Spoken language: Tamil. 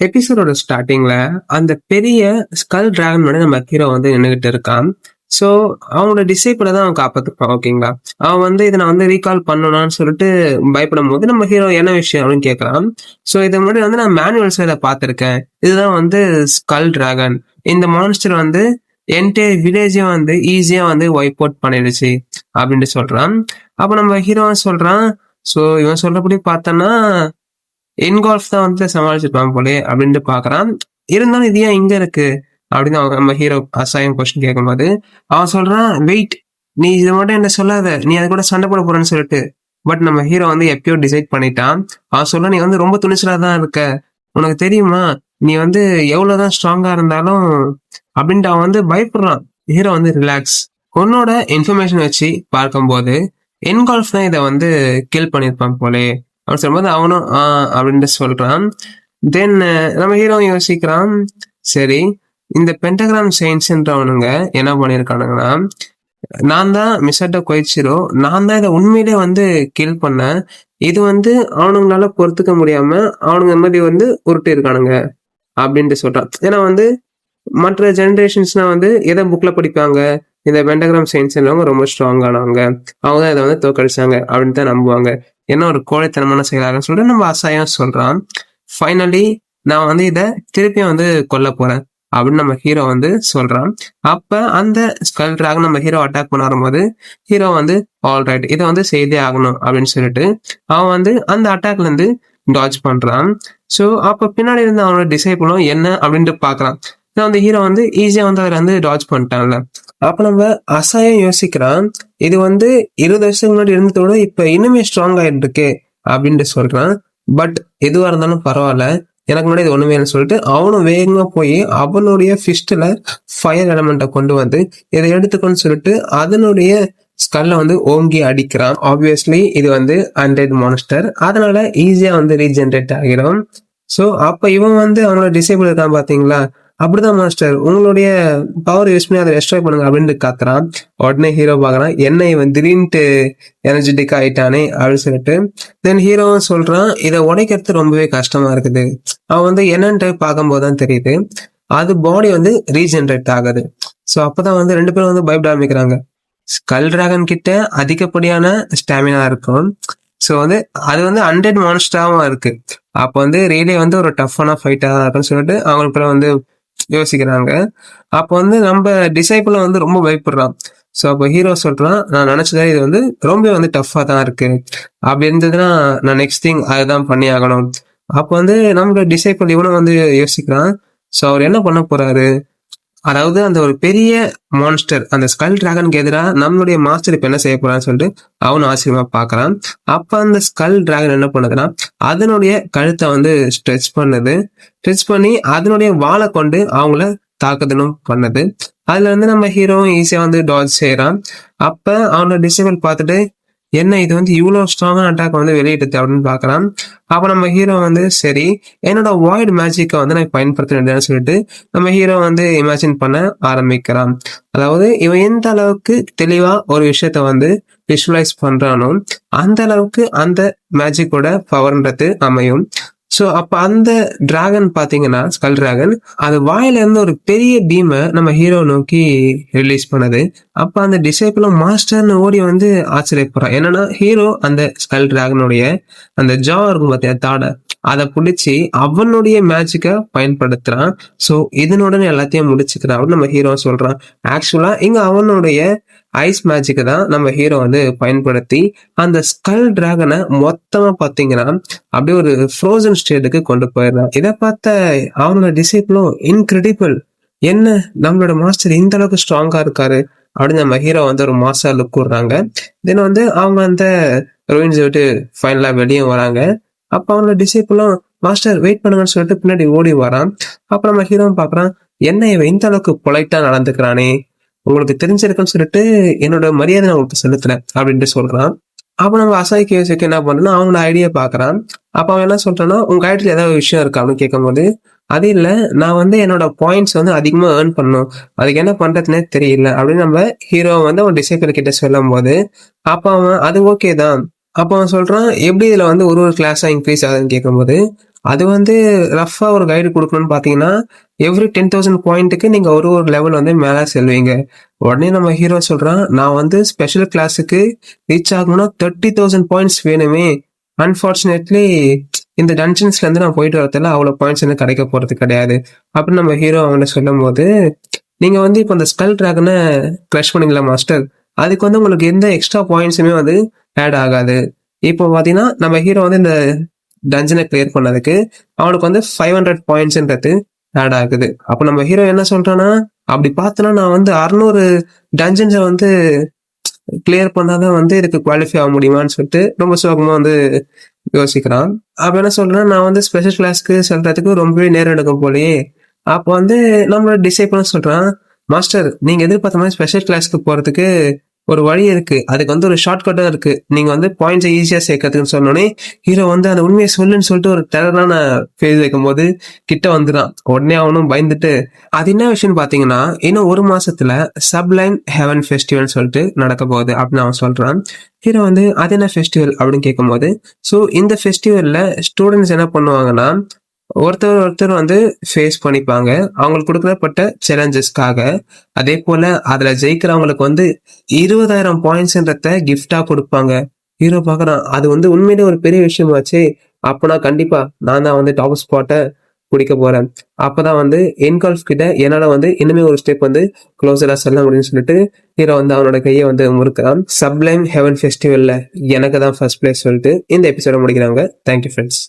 எபிசோடோட ஸ்டார்டிங்ல அந்த பெரிய ஸ்கல் டிராகன் முன்னாடி நம்ம ஹீரோ வந்து நின்றுகிட்டு இருக்கான். ஸோ அவனோட டிசைபிளை தான் அவன் காப்பாத்திருப்பான். ஓகேங்களா? அவன் வந்து இதை நான் வந்து ரீகால் பண்ணணும்னு சொல்லிட்டு பயப்படும் போது நம்ம ஹீரோ என்ன விஷயம் அப்படின்னு கேட்கலாம். ஸோ இதை முன்னாடி வந்து நான் மேனுவல்ஸ்ல இதை பார்த்துருக்கேன். இதுதான் வந்து ஸ்கல் டிராகன். இந்த மான்ஸ்டர் வந்து என்டையர் வில்லேஜையும் வந்து ஈஸியா வந்து ஒய்ப் அவுட் பண்ணிடுச்சு அப்படின்ட்டு சொல்றான். அப்ப நம்ம ஹீரோ சொல்றான். ஸோ இவன் சொல்றபடி பார்த்தோன்னா இன்கால்ஃப் தான் வந்து சமாளிச்சிருப்பான் போலே அப்படின்ட்டு பாக்குறான். இருந்தாலும் இது ஏன் இங்க இருக்கு அப்படின்னு அவங்க நம்ம ஹீரோ அசாயம் கொஸ்டின் கேட்கும்போது அவன் சொல்றான், வெயிட், நீ இதை மட்டும் என்ன சொல்லாத, நீ அது கூட சண்டை போட போறேன்னு சொல்லிட்டு. பட் நம்ம ஹீரோ வந்து எப்பயோ டிசைட் பண்ணிட்டான். அவன் சொல்ல, நீ வந்து ரொம்ப துணிச்சலா தான் இருக்க, உனக்கு தெரியுமா நீ வந்து எவ்வளவுதான் ஸ்ட்ராங்கா இருந்தாலும் அப்படின்ட்டு அவன் வந்து பயப்படுறான். ஹீரோ வந்து ரிலாக்ஸ், உன்னோட இன்ஃபர்மேஷன் வச்சு பார்க்கும்போது இன்கால்ஃப் தான் இதை வந்து கில் பண்ணியிருப்பான் போலே அப்படின்னு சொல்லும்போது அவனும் அப்படின்ட்டு சொல்றான். தென் நம்ம ஹீரோ யோசிக்கிறான், சரி இந்த பென்டகிராம் சயின்ஸ்ன்றவனுங்க என்ன பண்ணியிருக்கானுங்கன்னா, நான் தான் மிசட்டோ கொய்ச்சிரோ, நான் தான் இதை உண்மையிலே வந்து கில் பண்ணேன், இது வந்து அவனுங்களால பொறுத்துக்க முடியாம அவனுங்க இந்த மாதிரி வந்து உருட்டு இருக்கானுங்க அப்படின்ட்டு சொல்றான். ஏன்னா வந்து மற்ற ஜெனரேஷன்ஸ்னா வந்து எதை புக்ல படிப்பாங்க, இந்த பென்டகிராம் சயின்ஸ் ரொம்ப ஸ்ட்ராங்கானவங்க, அவங்க தான் இதை வந்து தோக்கடிச்சாங்க அப்படின்னு தான் நம்புவாங்க. என்ன ஒரு கோழைத்தனமான செயலாகன்னு சொல்லிட்டு நம்ம அசாயம் சொல்றான். ஃபைனலி நான் வந்து இதை திருப்பியும் வந்து கொல்ல போறேன் அப்படின்னு நம்ம ஹீரோ வந்து சொல்றான். அப்ப அந்த ஸ்கல் டிராகன் நம்ம ஹீரோ அட்டாக் பண்ண வரும்போது ஹீரோ வந்து ஆல்ரைட் இதை வந்து செய்தே ஆகணும் அப்படின்னு சொல்லிட்டு அவன் வந்து அந்த அட்டாக்ல இருந்து டாஜ் பண்றான். ஸோ அப்ப பின்னாடி இருந்து அவனோட டிசைபிளும் என்ன அப்படின்ட்டு பாக்குறான். அந்த ஹீரோ வந்து ஈஸியா வந்து அதில் வந்து டாஜ் பண்ணிட்டான்ல. அப்ப நம்ம அசாயம் யோசிக்கிறான், இது வந்து 20 வருஷத்துக்கு முன்னாடி இருந்ததோட இப்ப இன்னுமே ஸ்ட்ராங் ஆயிட்டு இருக்கு அப்படின்ட்டு சொல்றான். பட் எதுவா இருந்தாலும் பரவாயில்ல, எனக்கு முன்னாடி இது ஒண்ணுமே சொல்லிட்டு அவனும் வேகமா போய் அவனுடைய ஃபிஸ்ட்ல ஃபயர் எலமெண்ட்டை கொண்டு வந்து இதை எடுத்துக்கொண்டு சொல்லிட்டு அதனுடைய ஸ்கல்ல வந்து ஓங்கி அடிக்கிறான். ஆப்வியஸ்லி இது வந்து அன்டெட் மான்ஸ்டர், அதனால ஈஸியா வந்து ரீஜென்ரேட் ஆகிரும். ஸோ அப்ப இவன் வந்து அவனோட டிசேபிள் இருக்கான் பாத்தீங்களா, அப்படிதான் மாஸ்டர், உங்களுடைய பவர் யூஸ் பண்ணி அதை ரெஸ்ட்ராய் பண்ணுங்க அப்படின்னு காத்துறான். உடனே ஹீரோ பாக்குறான், என்ன இவன் திடீர்னுட்டு எனர்ஜெட்டிக் ஆயிட்டானே அப்படின்னு சொல்லிட்டு. தென் ஹீரோவும் சொல்றான், இதை உடைக்கிறது ரொம்பவே கஷ்டமா இருக்குது. அவன் வந்து என்னன்ட்டு பார்க்கும்போது தான் தெரியுது, அது பாடி வந்து ரீஜென்ரேட் ஆகுது. ஸோ அப்பதான் வந்து ரெண்டு பேரும் வந்து பயப்பட ஆரம்பிக்கிறாங்க. ஸ்கல் டிராகன் கிட்ட அதிகப்படியான ஸ்டாமினா இருக்கும். ஸோ வந்து அது வந்து அன்டெட் மான்ஸ்டராகவும் இருக்கு. அப்போ வந்து ரியலே வந்து ஒரு டஃப்பான ஃபைட்டாக தான் இருக்குன்னு சொல்லிட்டு அவங்களுக்குள்ள வந்து யோசிக்கிறாங்க. அப்போ வந்து நம்ம டிசைபிளும் வந்து ரொம்ப பயப்படுறான். ஸோ அப்போ ஹீரோ சொல்றான், நான் நினைச்சதே இது வந்து ரொம்ப வந்து டஃப்பாக தான் இருக்கு, அப்படி இருந்ததுன்னா நான் நெக்ஸ்ட் திங் அதுதான் பண்ணி ஆகணும். அப்போ வந்து நம்மளோட டிசைபிள் இவனும் வந்து யோசிக்கிறான். ஸோ அவர் என்ன பண்ண போறாரு, அதாவது அந்த ஒரு பெரிய மான்ஸ்டர் அந்த ஸ்கல் டிராகனுக்கு எதிராக நம்மளுடைய மாஸ்டர் இப்ப என்ன செய்ய போறான்னு சொல்லிட்டு அவனும் ஆச்சரியமா பாக்குறான். அப்ப அந்த ஸ்கல் டிராகன் என்ன பண்ணுதுன்னா அதனுடைய கழுத்தை வந்து ஸ்ட்ரெச் பண்ணுது. ஸ்ட்ரெச் பண்ணி அதனுடைய வாழை கொண்டு அவங்கள தாக்குதலும் பண்ணுது. அதுல வந்து நம்ம ஹீரோவும் ஈஸியா வந்து டாஜ் செய்யறான். அப்ப அவனோட டிசேபிள் பார்த்துட்டு, என்ன இது வந்து இவ்வளவு ஸ்ட்ராங்கான அட்டாக் வந்து வெளியிடுது அப்படின்னு பாக்குறான். அப்ப நம்ம ஹீரோ வந்து சரி என்னோட வாய்ட் மேஜிக்கை வந்து நான் பயன்படுத்தினேன்னு சொல்லிட்டு நம்ம ஹீரோ வந்து இமேஜின் பண்ண ஆரம்பிக்கிறான். அதாவது இவன் எந்த அளவுக்கு தெளிவா ஒரு விஷயத்த வந்து விஷுவலைஸ் பண்றானோ அந்த அளவுக்கு அந்த மேஜிக்கோட பவர்ன்றது அமையும். ஸோ அப்ப அந்த டிராகன் பாத்தீங்கன்னா ஸ்கல் டிராகன் அது வாயில இருந்து ஒரு பெரிய பீமை நம்ம ஹீரோ நோக்கி ரிலீஸ் பண்ணது. அப்ப அந்த டிசைபிளும் மாஸ்டர்னு ஓடி வந்து ஆச்சரியப்படுறான். என்னன்னா ஹீரோ அந்த ஸ்கல் டிராகனுடைய அந்த ஜா இருக்கும் பார்த்தியா தாடை, அதை பிடிச்சி அவனுடைய மேஜிக்கை பயன்படுத்துறான். ஸோ இதனுடன் எல்லாத்தையும் முடிச்சுக்கிறான் அப்படின்னு நம்ம ஹீரோ சொல்றான். ஆக்சுவலா இங்க அவனுடைய ஐஸ் மேஜிக்கை தான் நம்ம ஹீரோ வந்து பயன்படுத்தி அந்த ஸ்கல் டிராகனை மொத்தமா பாத்தீங்கன்னா அப்படியே ஒரு ஃப்ரோசன் ஸ்டேட்டுக்கு கொண்டு போயிடுறான். இதை பார்த்த அவனோட டிசைபிளும் இன்கிரெடிபிள், என்ன நம்மளோட மாஸ்டர் இந்த அளவுக்கு ஸ்ட்ராங்கா இருக்காரு அப்படின்னு நம்ம ஹீரோ வந்து ஒரு மாசா லுக் விடுறாங்க. தென் வந்து அவங்க அந்த ரூயின்ஸை விட்டு ஃபைனலா வெளியே வராங்க. அப்ப அவனோட டிசைபிளும் மாஸ்டர் வெயிட் பண்ணுங்கன்னு சொல்லிட்டு பின்னாடி ஓடி வரான். அப்ப நம்ம ஹீரோ பாக்குறான், என்ன இவன் இந்த அளவுக்கு பொலைட்டா நடந்துக்கிறானே, உங்களுக்கு தெரிஞ்சிருக்குன்னு சொல்லிட்டு என்னோட மரியாதை நான் உங்களுக்கு செலுத்துறேன் அப்படின்ட்டு சொல்றான். அப்ப நம்ம அசாய்க்கு யோசிக்க என்ன பண்றோம்னா அவனோட ஐடியா பாக்குறான். அப்ப அவன் என்ன சொல்றான்னா, உங்க ஐடியில ஏதாவது விஷயம் இருக்கா அப்படின்னு கேட்கும்போது, அது இல்ல, நான் வந்து என்னோட பாயிண்ட்ஸ் வந்து அதிகமா ஏர்ன் பண்ணணும், அதுக்கு என்ன பண்றதுன்னே தெரியல அப்படின்னு நம்ம ஹீரோ வந்து அவன் டிசைபிள் கிட்ட சொல்லும் போது அப்ப அவன் அது ஓகே தான். அப்ப அவன் சொல்றான், எப்படி இதுல வந்து ஒரு கிளாஸா இன்க்ரீஸ் ஆகுதுன்னு கேட்கும்போது அது வந்து ரஃபா ஒரு கைடு குடுக்கணும்னு பார்த்தீங்கன்னா, எவ்ரி 10,000 பாயிண்ட்டுக்கு நீங்க ஒரு லெவல் வந்து மேல செல்வீங்க. உடனே நம்ம ஹீரோ சொல்றான், "நான் வந்து ஸ்பெஷல் கிளாஸுக்கு ரீச் ஆகணும்னா 30,000 பாயிண்ட்ஸ் வேணுமே. அன்பார்ச்சுனேட்லி இந்த டன்ஜன்ஸ்லேருந்து நான் போயிட்டு வரதுல அவ்வளோ பாயிண்ட்ஸ் எனக்கு கிடைக்க போறது கிடையாது." அப்படின்னு நம்ம ஹீரோ அவன்ட்ட சொல்லும்போது, "நீங்க வந்து இப்ப அந்த ஸ்கல் டிராகன கிரஷ் பண்ணீங்கல்ல மாஸ்டர், அதுக்கு வந்து உங்களுக்கு எந்த எக்ஸ்ட்ரா பாயிண்ட்ஸுமே வந்து ஆட் ஆகாது." இப்போ பார்த்தீங்கன்னா, நம்ம ஹீரோ வந்து இந்த டஞ்சன கிளியர் பண்ணதுக்கு அவனுக்கு வந்து 500 பாயிண்ட்ஸ்ன்றது ஆட் ஆகுது. அப்ப நம்ம ஹீரோ என்ன சொல்றான்னா, அப்படி பார்த்தனா நான் வந்து 600 டஞ்சன்ஸ வந்து கிளியர் பண்ணா தான் வந்து இதுக்கு குவாலிஃபை ஆக முடியுமான்னு சொல்லிட்டு ரொம்ப சோகமா வந்து யோசிக்கிறான். அப்ப என்ன சொல்றான், நான் வந்து ஸ்பெஷல் கிளாஸ்க்கு செல்றதுக்கு ரொம்பவே நேரம் எடுக்கும் போலயே. அப்ப வந்து நம்மளோட டிசைபிளும் சொல்றான், மாஸ்டர் நீங்க எதிர்பார்த்த மாரி ஸ்பெஷல் கிளாஸ்க்கு போறதுக்கு ஒரு வழி இருக்கு. அதுக்கு வந்து ஒரு ஷார்ட்கட்டும் இருக்கு. நீங்க வந்து பாயிண்ட்ஸ ஈஸியா சேர்க்கறதுக்குன்னு சொன்னோனே, ஹீரோ வந்து அந்த உண்மைய சொல்லுன்னு சொல்லிட்டு ஒரு டெரரான ஃபேஸ் வைக்கும்போது கிட்ட வந்துறான். உடனே அவனும் பயந்துட்டு, அது என்ன விஷயம்னு பார்த்தீங்கன்னா, இன்னும் 1 மாசத்துல சப்லைம் ஹெவன் ஃபெஸ்டிவல்னு சொல்லிட்டு நடக்க போகுது அப்படின்னு அவன் சொல்றான். ஹீரோ வந்து அது என்ன ஃபெஸ்டிவல் அப்படின்னு கேட்கும்போது, ஸோ இந்த ஃபெஸ்டிவல்ல ஸ்டூடண்ட்ஸ் என்ன பண்ணுவாங்கன்னா, ஒருத்தர் வந்து ஃபேஸ் பண்ணிப்பாங்க. அவங்களுக்கு குடுக்கப்பட்ட சேலஞ்சஸ்க்காக. அதேபோல அதுல ஜெயிக்கிறவங்களுக்கு வந்து 20,000 பாயிண்ட்ஸ்ன்றத கிஃப்ட்டா குடுப்பாங்க. ஹீரோ பார்க்குறான். அது வந்து உண்மையிலேயே ஒரு பெரிய விஷயமாச்சே! அப்பனா கண்டிப்பா நான் தான் வந்து டாப் ஸ்பாட்ட புடிக்க போறேன். அப்பதான் வந்து என்கால்ஃப் கிட்ட என்னால வந்து இன்னுமே ஒரு ஸ்டெப் வந்து க்ளோஸரா செல்ல முடியும்னு சொல்லிட்டு, ஹீரோ வந்து அவனோட கைய வந்து முறுக்குறான். சப்ளைம் ஹெவன் ஃபெஸ்டிவல்ல எனக்கு தான் ஃபர்ஸ்ட் பிளேஸ் சொல்லிட்டு இந்த எபிசோட முடிக்கிறாங்க. Thank you friends.